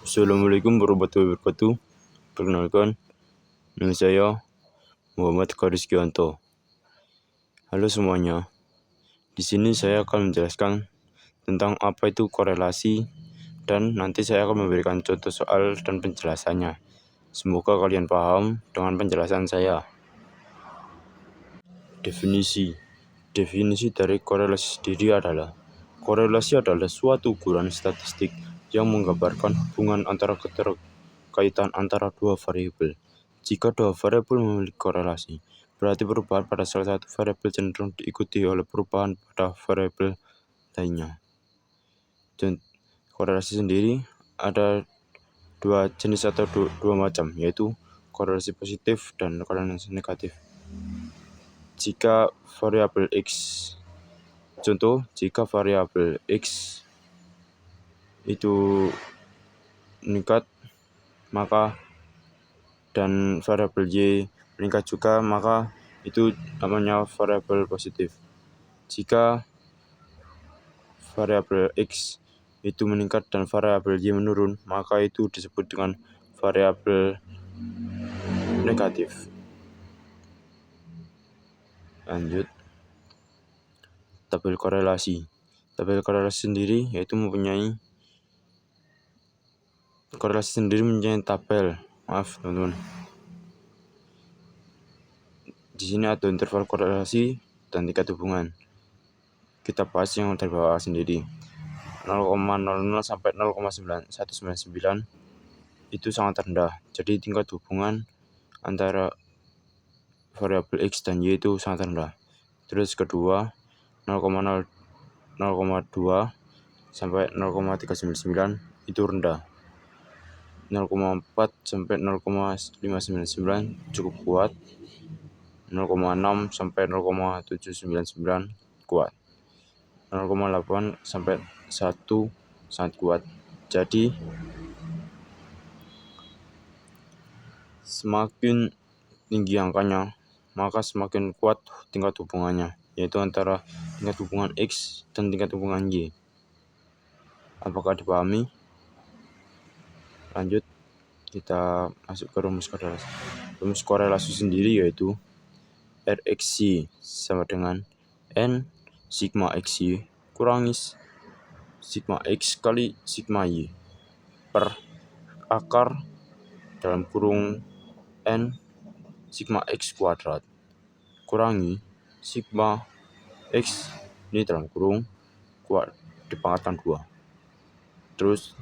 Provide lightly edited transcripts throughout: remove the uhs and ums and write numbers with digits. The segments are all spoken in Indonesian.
Assalamualaikum warahmatullahi wabarakatuh. Perkenalkan, nama saya Muhammad Karizkianto. Halo semuanya. Di sini saya akan menjelaskan tentang apa itu korelasi dan nanti saya akan memberikan contoh soal dan penjelasannya. Semoga kalian paham dengan penjelasan saya. Definisi dari korelasi sendiri adalah korelasi adalah suatu ukuran statistik yang menggambarkan hubungan antara keterkaitan antara dua variabel. Jika dua variabel memiliki korelasi, berarti perubahan pada salah satu variabel cenderung diikuti oleh perubahan pada variabel lainnya. Dan korelasi sendiri ada dua jenis atau dua macam, yaitu korelasi positif dan korelasi negatif. Jika variabel X, jika variabel X itu meningkat, maka dan variabel Y meningkat juga, maka itu namanya variabel positif. Jika variabel X itu meningkat dan variabel Y menurun, maka itu disebut dengan variabel negatif. Lanjut, tabel korelasi. Tabel korelasi sendiri mempunyai tabel. Maaf teman-teman. Di sini ada interval korelasi dan tingkat hubungan. Kita bahas yang dari bawah sendiri. 0,00 sampai 0,199 itu sangat rendah. Jadi tingkat hubungan antara variabel X dan Y itu sangat rendah. Terus kedua 0,2 sampai 0,399 itu rendah. 0,4 sampai 0,599 cukup kuat. 0,6 sampai 0,799 kuat. 0,8 sampai 1 sangat kuat. Jadi semakin tinggi angkanya, maka semakin kuat tingkat hubungannya, yaitu antara tingkat hubungan X dan tingkat hubungan Y. Apakah dipahami? Lanjut, kita masuk ke rumus korelasi. Rumus korelasi sendiri yaitu RXY sama dengan N sigma XY kurangi sigma X kali sigma Y per akar dalam kurung N sigma X kuadrat kurangi sigma X ini dalam kurung kuat dipangkatkan 2. Terus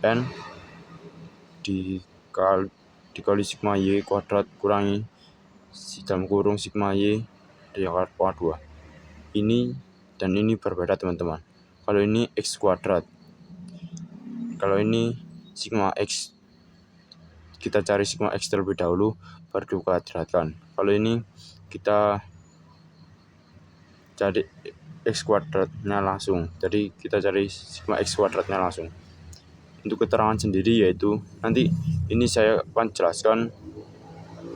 N dikali sigma Y kuadrat kurangi dalam kurung sigma Y diangkat pangkat 2. Ini dan ini berbeda teman-teman. Kalau ini X kuadrat, kalau ini sigma X, kita cari sigma X terlebih dahulu baru dikuadratkan. Kalau ini kita cari X kuadratnya langsung, jadi kita cari sigma X kuadratnya langsung. Untuk keterangan sendiri yaitu nanti ini saya akan jelaskan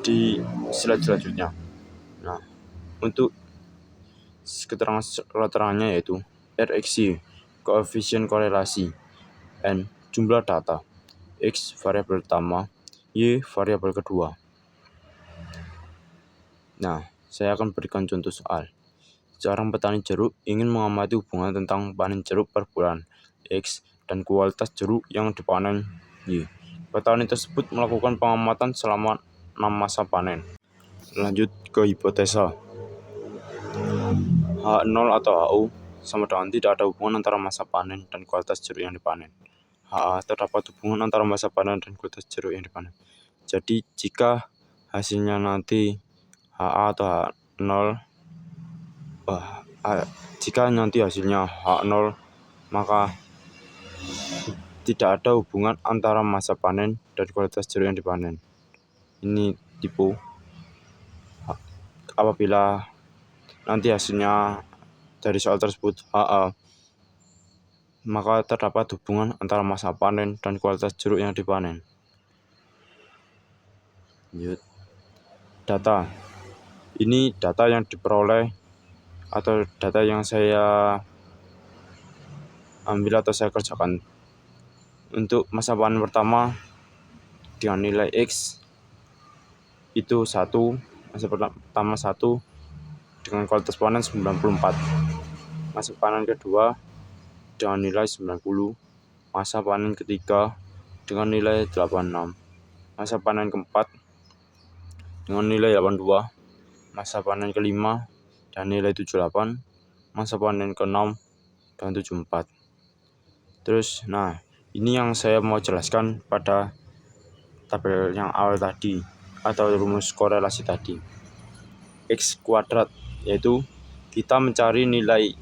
di slide selanjutnya. Nah, untuk keterangannya yaitu RXY koefisien korelasi, N jumlah data, X variabel pertama, Y variabel kedua. Nah, saya akan berikan contoh soal. Seorang petani jeruk ingin mengamati hubungan tentang panen jeruk per bulan X dan kualitas jeruk yang dipanen Y. Petani tersebut melakukan pengamatan selama 6 masa panen. Lanjut ke hipotesa. H0 atau HU sama dengan tidak ada hubungan antara masa panen dan kualitas jeruk yang dipanen. HA terdapat hubungan antara masa panen dan kualitas jeruk yang dipanen. Jadi jika hasilnya nanti HA atau H0, jika nanti hasilnya H0, maka tidak ada hubungan antara masa panen dan kualitas jeruk yang dipanen. Ini tipu. Apabila nanti hasilnya dari soal tersebut HA, maka terdapat hubungan antara masa panen dan kualitas jeruk yang dipanen. Lanjut. Data. Ini data yang diperoleh atau data yang saya ambil atau saya kerjakan. Untuk masa panen pertama dengan nilai X itu 1, masa pertama 1 dengan kualitas panen 94. Masa panen kedua dengan nilai 90. Masa panen ketiga dengan nilai 86. Masa panen keempat dengan nilai 82. Masa panen kelima dan nilai 78. Masa panen keenam dengan 74. Terus, ini yang saya mau jelaskan pada tabel yang awal tadi atau rumus korelasi tadi. X kuadrat, yaitu kita mencari nilai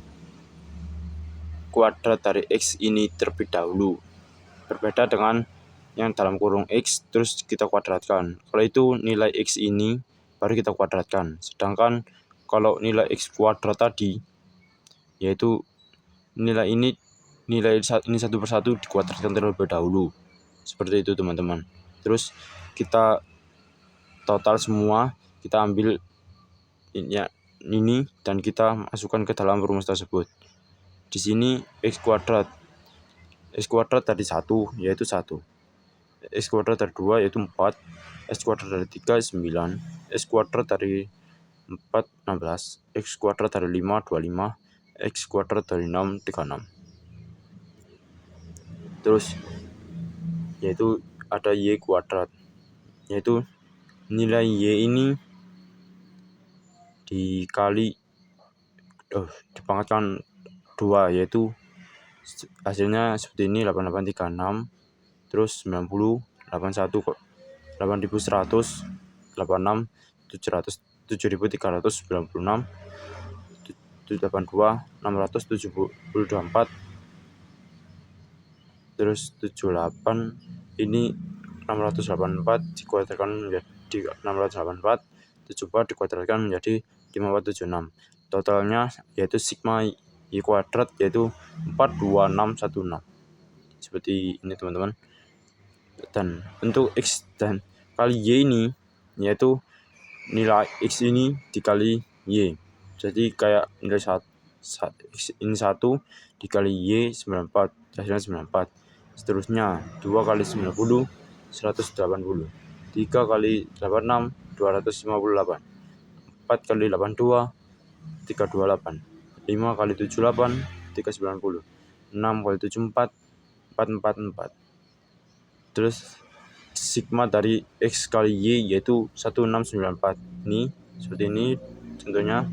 kuadrat dari X ini terlebih dahulu. Berbeda dengan yang dalam kurung X terus kita kuadratkan. Kalau itu nilai X ini baru kita kuadratkan. Sedangkan kalau nilai X kuadrat tadi, yaitu nilai ini satu persatu dikuadratkan terlebih dahulu. Seperti itu teman-teman. Terus kita total semua, kita ambil ini dan kita masukkan ke dalam rumus tersebut. Di sini X kuadrat dari 1 yaitu 1. X kuadrat dari 2 yaitu 4. X kuadrat dari 3 9. X kuadrat dari 4 16. X kuadrat dari 5 25. X kuadrat dari 6 36. Terus yaitu ada Y kuadrat, yaitu nilai Y ini dipangkatkan 2, yaitu hasilnya seperti ini 8836, terus 90 81 8100 86 700 7396 782 674, terus 78 ini 684 dikuadratkan menjadi 684, 74 dikuadratkan menjadi 5476. Totalnya yaitu sigma Y kuadrat yaitu 42616. Seperti ini teman-teman. Dan untuk X dan kali Y ini yaitu nilai X ini dikali Y. Jadi kayak nilai X ini 1 dikali Y 94, hasilnya 94. Seterusnya 2 kali 90 180, 3 kali 86 258, 4 kali 82 328, 5 kali 78 390, 6 kali 74 444. Terus sigma dari X kali Y yaitu 1694. Ini seperti ini contohnya.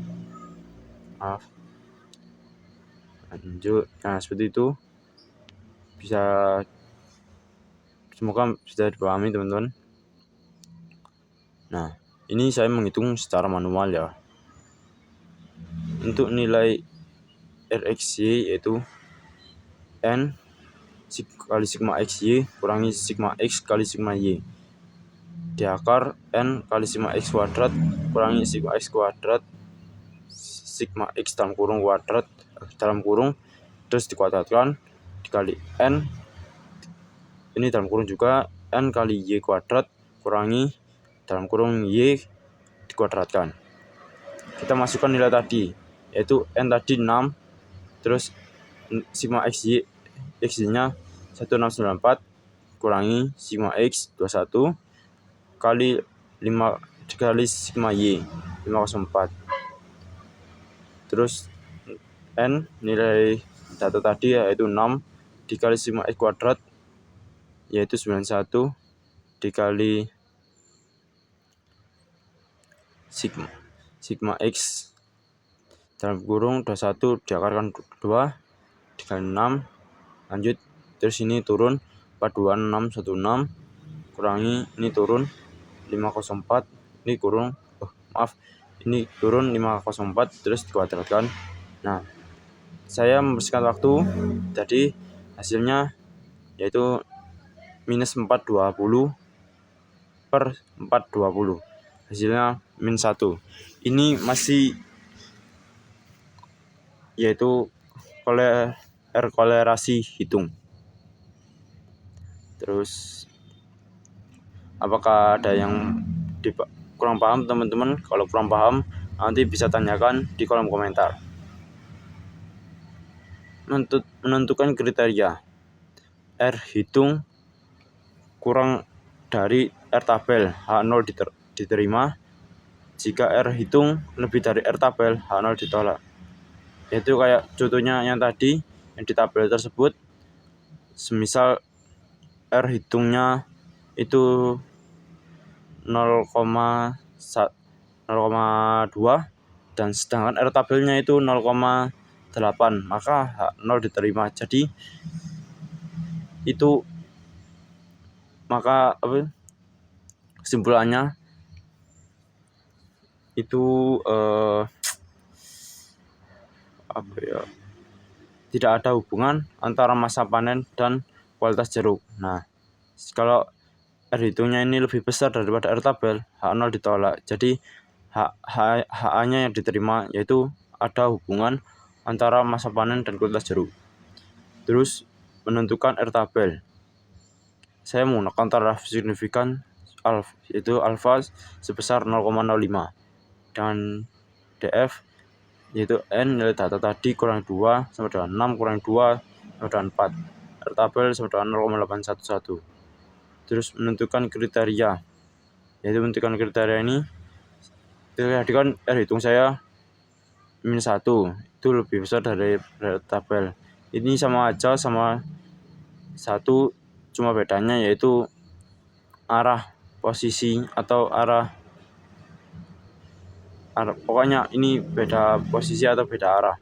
Lanjut. Seperti itu. Semoga bisa dipahami teman-teman. Ini saya menghitung secara manual ya. Untuk nilai RXY yaitu N kali sigma XY kurangi sigma X kali sigma Y. Di akar N kali sigma X kuadrat kurangi sigma X kuadrat sigma X dalam kurung kuadrat dalam kurung terus dikuadratkan dikali N ini dalam kurung juga N kali Y kuadrat kurangi dalam kurung Y dikuadratkan. Kita masukkan nilai tadi yaitu N tadi 6, terus sigma XY nya 1694 kurangi sigma X 21 kali 5 kali sigma Y 504. Terus N nilai data tadi yaitu 6 dikali sigma X kuadrat yaitu 91 dikali sigma X dalam kurung 21 diakarkan 2 dikali 6. Lanjut, terus ini turun 42616 kurangi ini turun 504, ini kurung ini turun 504 terus dikuadratkan. Saya membersihkan waktu, jadi hasilnya yaitu minus 420 per 420, hasilnya min 1. Ini masih yaitu kolerasi hitung. Terus apakah ada yang kurang paham teman-teman? Kalau kurang paham nanti bisa tanyakan di kolom komentar. Menentukan kriteria. R hitung kurang dari R tabel, H0 diterima. Jika R hitung lebih dari R tabel, H0 ditolak. Yaitu kayak contohnya yang tadi, yang di tabel tersebut, semisal R hitungnya itu 0,2 dan sedangkan R tabelnya itu 0,8, maka H0 diterima. Jadi itu maka kesimpulannya itu tidak ada hubungan antara masa panen dan kualitas jeruk. Nah, kalau R hitungnya ini lebih besar daripada R tabel, H0 ditolak. Jadi HA-nya yang diterima, yaitu ada hubungan antara masa panen dan kualitas jeruk. Terus menentukan R tabel. Saya menggunakan taraf signifikan yaitu alfa sebesar 0,05 dan DF yaitu N nilai data tadi kurang 2 sama dengan 6 kurang 2 sama dengan 4. R tabel sama dengan 0,811. Terus menentukan kriteria, yaitu menentukan kriteria ini tadi kan R hitung saya -1, itu lebih besar dari R tabel. Ini sama aja sama 1, cuma bedanya yaitu arah posisi atau arah pokoknya ini beda posisi atau beda arah.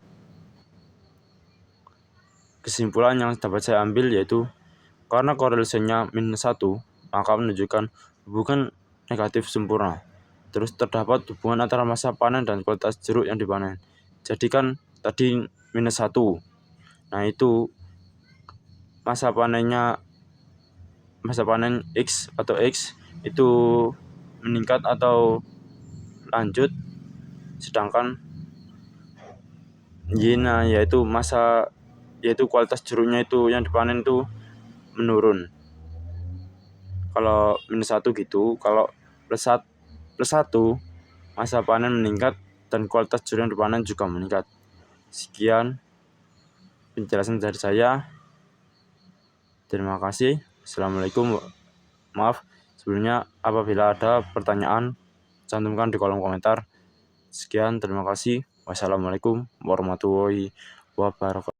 Kesimpulan yang dapat saya ambil yaitu karena korelasinya -1, maka menunjukkan hubungan negatif sempurna. Terus terdapat hubungan antara masa panen dan kualitas jeruk yang dipanen. Jadi kan tadi -1. Nah, itu masa panen X atau X itu meningkat atau lanjut, sedangkan Y-nya yaitu kualitas jeruknya itu yang dipanen itu menurun. Kalau -1 gitu, kalau +1 masa panen meningkat dan kualitas jeruk yang dipanen juga meningkat. Sekian penjelasan dari saya. Terima kasih. Assalamualaikum. Maaf sebelumnya apabila ada pertanyaan cantumkan di kolom komentar. Sekian, terima kasih. Wassalamualaikum warahmatullahi wabarakatuh.